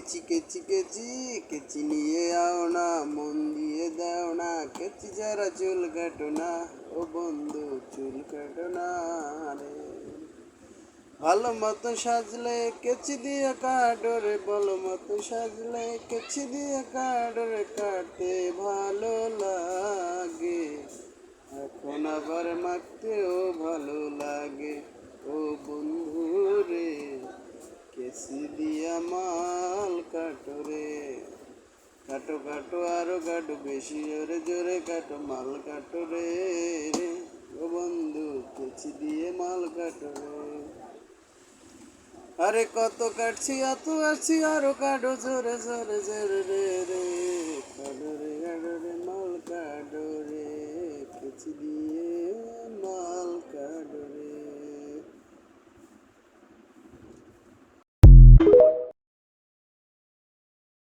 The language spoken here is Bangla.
কেচি কেচি কেচি কেচি নিয়ে আও না, মন দিয়ে দাও না, কেচি যারা চুল কাটো না, ও বন্ধু চুল কাটো না রে। ভালো মতো সাজলে কেচি দিয়ে কাটরে, ভালো মতো সাজলে কেচি দিয়ে কাটরে, কাটতে ভালো লাগে, এখন আবার মাখতেও ভালো লাগে। ও বন্ধু রে, কেচি দিয়া মাল কাটো রে, কাটো কাটো আরো কাটো, বেশি জোরে জোরে কাটো, মাল কাটো রে। ও বন্ধু কেচি দিয়ে মাল কাটো রে। আরে কত কাটছি এত আছি, আরো কাটো জোরে জোরে জোরে রে রে, কাটো রে মাল কাটো রে, কেচি দিয়ে মাল কাটো রে।